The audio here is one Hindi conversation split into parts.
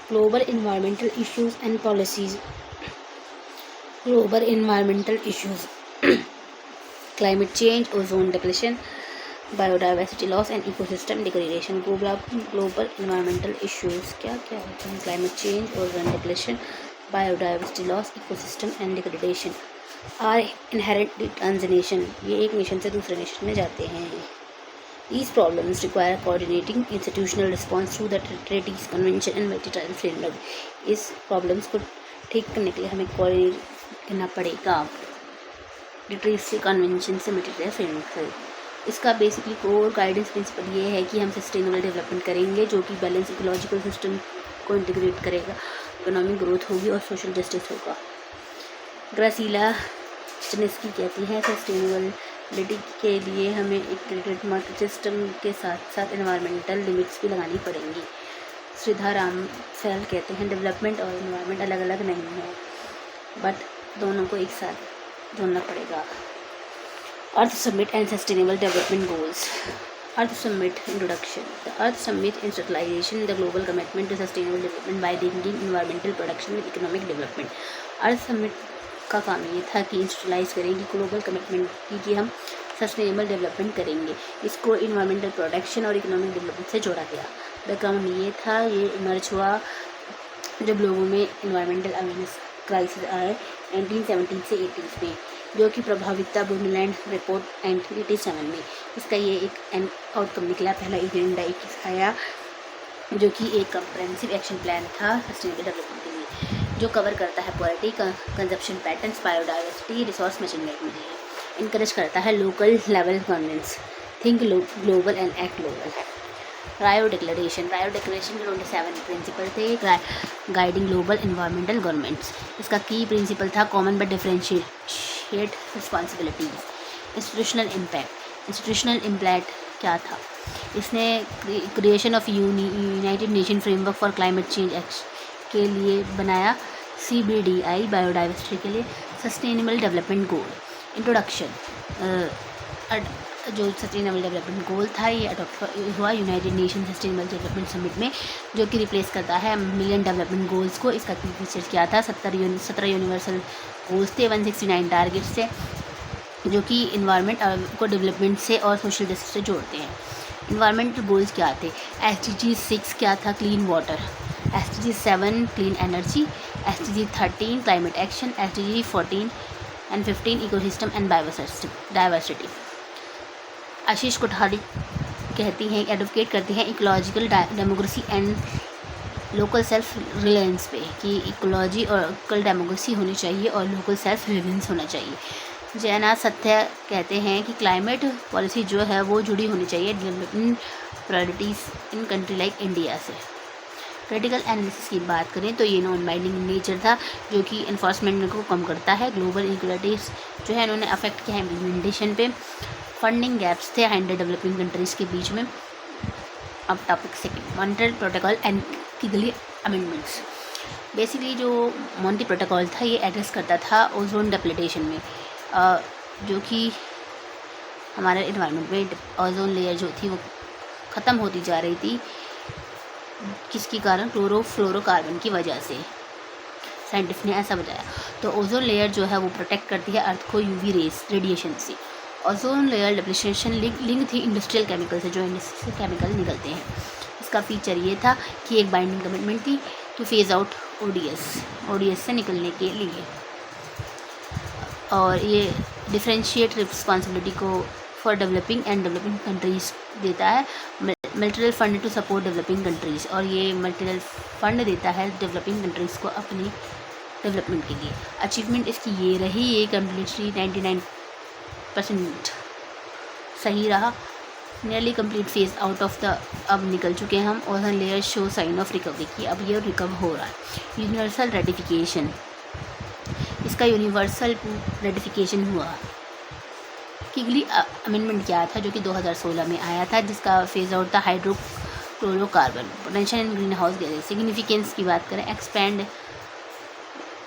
Global environmental issues and policies. Global environmental issues. Climate change, ozone depletion, biodiversity loss and ecosystem degradation. Global environmental issues क्या क्या होते हैं? Climate change, ozone depletion, biodiversity loss, ecosystem and degradation are inherently transnation. ये एक नेशन से दूसरे नेशन में जाते हैं. These problems require coordinating institutional response through the treaties, convention and multilateral framework. इस problems को ठीक करने के लिए हमें coordinate करना पड़ेगा ट्रीटीज से, कन्वेंशन से, मल्टीलाटरल फ्रेमवर्क से. इसका बेसिकली कोर गाइडेंस प्रिंसिपल ये है कि हम सस्टेनेबल डेवलपमेंट करेंगे जो कि बैलेंस इकोलॉजिकल सिस्टम को इंटीग्रेट करेगा, इकोनॉमिक ग्रोथ होगी और सोशल जस्टिस होगा. ग्रासिला स्टनिस्की कहती हैं सस्टेनेबिलिटी के लिए हमें इंटीग्रेटेड मार्केट सिस्टम के साथ साथ एनवायरमेंटल लिमिट्स भी लगानी पड़ेंगी. श्रीधा रामफेल कहते हैं डेवलपमेंट और एनवायरमेंट अलग अलग नहीं है बट दोनों को एक साथ जोड़ना पड़ेगा. Earth summit and sustainable development goals. Earth summit introduction. The earth summit institutionalisation the global commitment to sustainable development by linking environmental production with economic development. Earth summit का काम ये था कि इंस्टीट्यूशनलाइज करेंगे ग्लोबल कमिटमेंट की कि हम सस्टेनेबल डेवलपमेंट करेंगे. इसको इन्वायरमेंटल प्रोडक्शन और इकोनॉमिक डेवलपमेंट से जोड़ा गया. बैकग्राउंड ये था, ये इमर्ज हुआ जब लोगों में इन्वायरमेंटल अवेयरनेस क्राइसिस आए 1970 से 80 में, जो कि प्रभावित था ब्रूनलैंड रिपोर्ट 1987 में. इसका ये एक आउटकम निकला. पहला एजेंडा 21 आया जो कि एक कम्प्रेहेंसिव एक्शन प्लान था सस्टेनेबल डेवलपमेंट के लिए, जो कवर करता है polity, consumption patterns, biodiversity, resource management में. इनकरेज करता है local level governance, think global and act global. रायो डिक्लेरेशन. रायो डिक्लेरेशन के 27 प्रिंसिपल थे गाइडिंग ग्लोबल इन्वायरमेंटल गवर्नमेंट्स. इसका की प्रिंसिपल था common but differentiate responsibilities. Institutional impact. Institutional impact क्या था? इसने creation of United nation framework for climate change के लिए बनाया. CBDI बायोडाइवर्सिटी के लिए. Sustainable development goal. इंट्रोडक्शन. जो सस्टेनेबल डेवलपमेंट गोल था ये अडॉप्ट हुआ United nation sustainable development summit में, जो कि रिप्लेस करता है मिलियन डेवलपमेंट गोल्स को. इसका फीचर क्या था? 17 यूनिवर्सल गोल्स थे, 169 टारगेट्स थे जो कि इन्वायरमेंट को डेवलपमेंट से और सोशल जस्टिस से जोड़ते हैं. इन्वायरमेंटल गोल्स क्या थे? SDG 6 क्या था? Clean water. SDG 7 clean energy. SDG 13 climate action. SDG 14 and 15 ecosystem and diversity. Ashish Kothari कहती हैं, एडवोकेट करती हैं ecological democracy and local self reliance पे, कि इकोलॉजी और लोकल डेमोक्रेसी होनी चाहिए और लोकल सेल्फ रिलायंस होना चाहिए. जयनाथ सत्य कहते हैं कि क्लाइमेट पॉलिसी जो है वो जुड़ी होनी चाहिए development priorities in country like India से. क्रिटिकल एनालिसिस की बात करें तो ये नॉन बाइंडिंग नेचर था जो कि इन्फोर्समेंट को कम करता है. ग्लोबल इनक्वालिटीज़ जो है इन्होंने अफेक्ट किया है इम्प्लीमेंटेशन पे. फंडिंग गैप्स थे 100 डेवलपिंग कंट्रीज़ के बीच में. अब topic second, Montreal protocol and Kigali amendments. Basically जो मॉन्ट्रियल प्रोटोकॉल था ये एड्रेस करता था ओजोन डिप्लीटेशन में, जो कि हमारे इन्वायरमेंट में ओजोन लेयर जो थी वो ख़त्म होती जा रही थी. किसके कारण? क्लोरोफ्लोरोकार्बन की वजह से. साइंटिस्ट ने ऐसा बताया. तो ओजोन लेयर जो है वो प्रोटेक्ट करती है अर्थ को UV रेस रेडिएशन से. ओजोन लेयर डिप्लीशन लिंक थी इंडस्ट्रियल केमिकल से, जो इंडस्ट्रियल केमिकल निकलते हैं. इसका फीचर ये था कि एक बाइंडिंग कमिटमेंट थी टू फेज आउट ODS से निकलने के लिए. और ये डिफरेंशिएट रिस्पॉन्सिबिलिटी को for developing and developing countries देता है. Multiple fund to support developing countries, और ये मल्टीपल फंड देता है डेवलपिंग कंट्रीज़ को अपनी डेवलपमेंट के लिए. अचीवमेंट इसकी ये रही, ये कम्प्लीटली 99% सही रहा. Nearly complete phase out of the अब निकल चुके हैं हम. Ozone layer show sign of recovery की, अब ये रिकवर हो रहा है. Universal ratification. इसका यूनिवर्सल रेटिफिकेशन हुआ. किगली अमेंडमेंट क्या था? जो कि 2016 में आया था, जिसका फेज आउट था hydrochlorocarbon. Potential and green house gases. Significance की बात करें, expand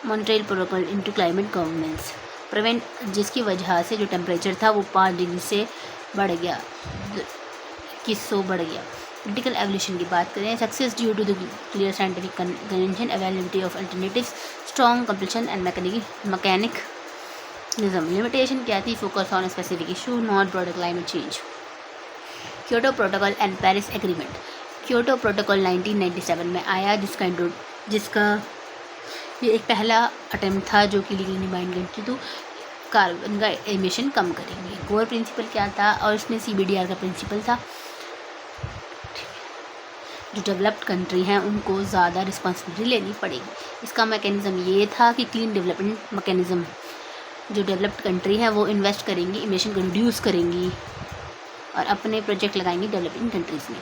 Montreal protocol into climate governance. Prevent, जिसकी वजह से जो टेम्परेचर था वो 5 डिग्री से बढ़ गया, 2100 बढ़ गया. क्रिटिकल एवोल्यूशन की बात करें, success due to the clear scientific convention, availability of alternatives, strong compulsion and mechanism. Limitation क्या थी, focus on specific issue, not broader climate change. Kyoto protocol and Paris agreement. Kyoto protocol 1997 में आया, जिसका ये एक पहला अटेम्प्ट था जो कि लीगली बाइंड कंट्री तो कार्बन का एमिशन कम करेंगे। कोर प्रिंसिपल क्या था, और इसमें CBDR का प्रिंसिपल था, जो डेवलप्ड कंट्री हैं उनको ज़्यादा रिस्पॉन्सिबिलिटी लेनी पड़ेगी। इसका मैकेनिज़्म ये था कि क्लीन डेवलपमेंट मैकेनिज़्म, जो डेवलप्ड कंट्री हैं वो इन्वेस्ट करेंगी, एमिशन को रिड्यूस करेंगी और अपने प्रोजेक्ट लगाएंगे डेवलपिंग कंट्रीज़ में।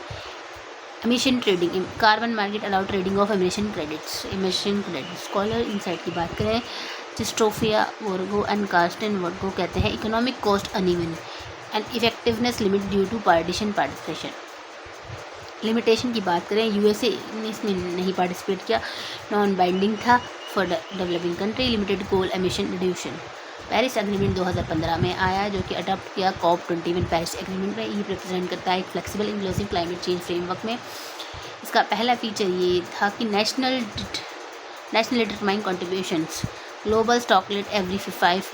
Emission trading, carbon market allow trading of emission credits. Scholar insight की बात करें, जिस्ट्रोफिया वर्गो एंड कार्स्टन वर्गो कहते हैं economic cost uneven and effectiveness limit due to participation. Limitation की बात करें, USA ने इसमें नहीं पार्टिसिपेट किया, नॉन बाइंडिंग था for developing country, limited goal emission reduction. Paris agreement 2015 में आया, जो कि अडॉप्ट किया COP21 पेरिस एग्रीमेंट में। ये रिप्रेजेंट करता है एक flexible inclusive climate change framework में। इसका पहला फीचर ये था कि नेशनल डिटरमाइन कॉन्ट्रीब्यूशंस, ग्लोबल स्टॉकलेट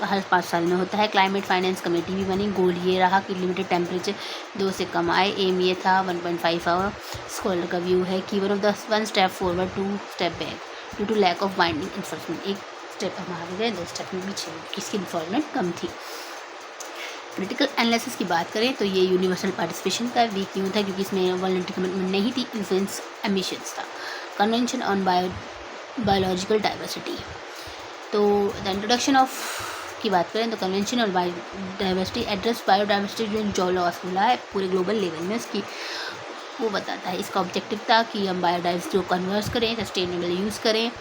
हर 5 साल में होता है। क्लाइमेट फाइनेंस कमेटी भी बनी। गोल ये रहा कि लिमिटेड टेम्परेचर 2 से कम आए। एम ये था 1.5 आवर। स्कॉलर का व्यू है कि one step forward 2 step back due to lack of binding enforcement. एक स्टेप हम आगे गए, 2 स्टेप में पीछे, किसकी इन्फॉर्समेंट कम थी। क्रिटिकल एनालिसिस की बात करें तो ये यूनिवर्सल पार्टिसिपेशन का वीक क्यों था, क्योंकि इसमें वॉलंटरी कमिटमेंट नहीं थी, इन्फ्लुएंस एमिशंस था। कन्वेंशन ऑन बायोलॉजिकल डाइवर्सिटी, तो द इंट्रोडक्शन ऑफ की बात करें तो convention on biodiversity address biodiversity जो जो लॉस मिला है पूरे ग्लोबल लेवल में, उसकी वो बताता है। इसका ऑब्जेक्टिव था कि हम बायोडाइवर्सिटी को कन्वर्स करें, सस्टेनेबल यूज़ करें,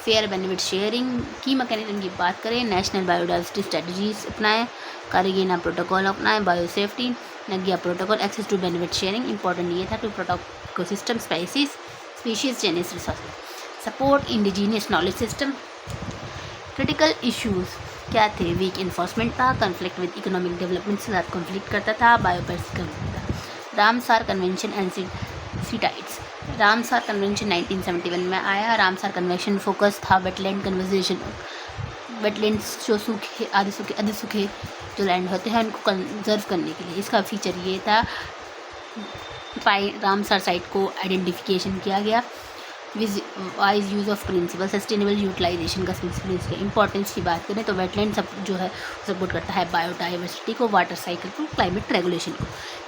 फेयर बेनिफिट शेयरिंग की मैकेनिज्म की बात करें, नेशनल बायोडाइवर्सिटी स्ट्रेटजीज अपनाएं, कारिगेना प्रोटोकॉल अपनाएं, biosafety, Nagoya protocol, access to benefit sharing. Important ये था to protect ecosystem, species genes resources, support indigenous knowledge system. Critical issues क्या थे, वीक इन्फोर्समेंट था, कन्फ्लिक्ट विद इकोनॉमिक डेवलपमेंट से साथ कन्फ्लिक्ट करता था, बायोपर्सिकल था। Ramsar convention and CITES. Ramsar convention 1971 में आया। रामसार कन्वेंशन फोकस था वेटलैंड कन्वर्जेशन, वेटलैंड्स जो सूखे आधे सूखे जो लैंड होते हैं उनको कंजर्व करने के लिए। इसका फीचर ये था, रामसार साइट को आइडेंटिफिकेशन किया गया, wise use of principle, sustainable utilisation का प्रिंसिपल। इसके इंपॉर्टेंस की बात करें तो वेटलैंड सब जो है सपोर्ट करता है बायोडाइवर्सिटी को, वाटर साइकिल को, क्लाइमेट रेगुलेशन को।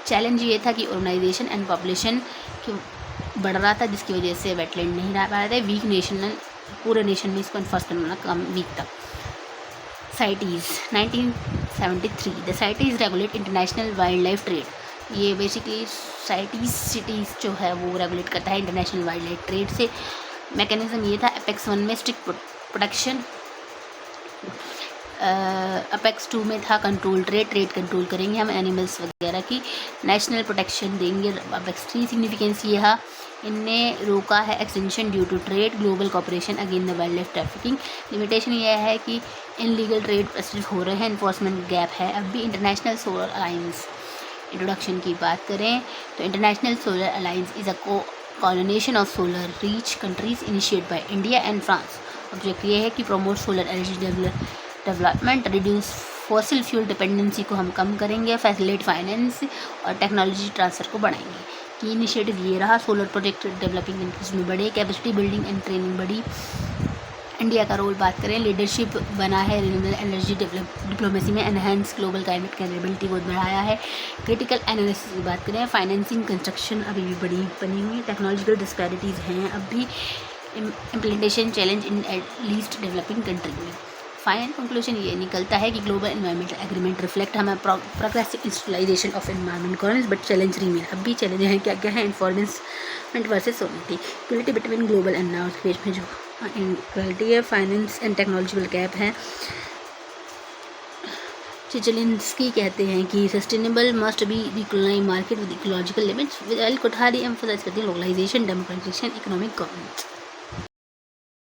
चैलेंज ये था कि ऑर्गेनाइजेशन एंड पॉपुलेशन बढ़ रहा था, जिसकी वजह से वेटलैंड नहीं रह पा रहे थे। वीक नेशनल, पूरे नेशन में इसको इन्फोर्स करना कम वीक था। CITES 1973, the CITES regulate international wild life trade. ये बेसिकली सिटीज़ जो है वो रेगुलेट करता है इंटरनेशनल वाइल्ड लाइफ ट्रेड से। मैकेनिज्म ये था, अपेक्स 1 में स्ट्रिक्ट प्रोटेक्शन, अपेक्स 2 में था कंट्रोल ट्रेड कंट्रोल करेंगे हम एनिमल्स वगैरह की, नेशनल प्रोटेक्शन देंगे। अपेक्स 3 सिग्निफिकेंस ये है, इनने रोका है extension due to trade, global cooperation against the wildlife trafficking. Limitation ये है कि इनलीगल ट्रेड प्रचलित हो रहे हैं, इन्फोर्समेंट गैप है अब भी। इंटरनेशनल सोलर अलायंस, इंट्रोडक्शन की बात करें तो international solar alliance is a coordination of solar rich countries initiate by India and France. Object ये है कि promote solar energy development, reduce fossil fuel dependency को हम कम करेंगे, फैसिलिटेट फाइनेंस और टेक्नोलॉजी ट्रांसफ़र को बढ़ाएंगे। की इनिशिएटिव ये रहा, सोलर प्रोजेक्ट डेवलपिंग कंट्रीज में बढ़े, कैपेसिटी बिल्डिंग एंड ट्रेनिंग बढ़ी। इंडिया का रोल बात करें, लीडरशिप बना है रिन्यूएबल एनर्जी डिप्लोमेसी में, एनहेंस ग्लोबल क्लाइमेट कैपेबिलिटी को बढ़ाया है। क्रिटिकल एनालिसिस की बात करें, फाइनेंसिंग कंस्ट्रक्शन अभी भी बनी हुई है, टेक्नोलॉजिकल डिस्पैरिटीज़ हैं अब भी, implementation challenge in least developing country में। फाइनल कंक्लूजन ये निकलता है कि ग्लोबल एनवायरमेंटल एग्रीमेंट रिफ्लेक्ट हमें progressive institutionalisation of environment governance, but challenge remain. अब भी चैलेंज हैं, क्या क्या है, enforcement versus sovereignty, equality between global and north, बीच में जो इनक्वालिटी है, फाइनेंस एंड टेक्नोलॉजिकल गैप है। चिचलिंस्की कहते हैं कि sustainable must be equalize market with ecological limits. With Kothari emphasize करते हैं लोकलाइजेशन, डेमोक्राटाइजेशन, इकोनॉमिक गवर्नेंस।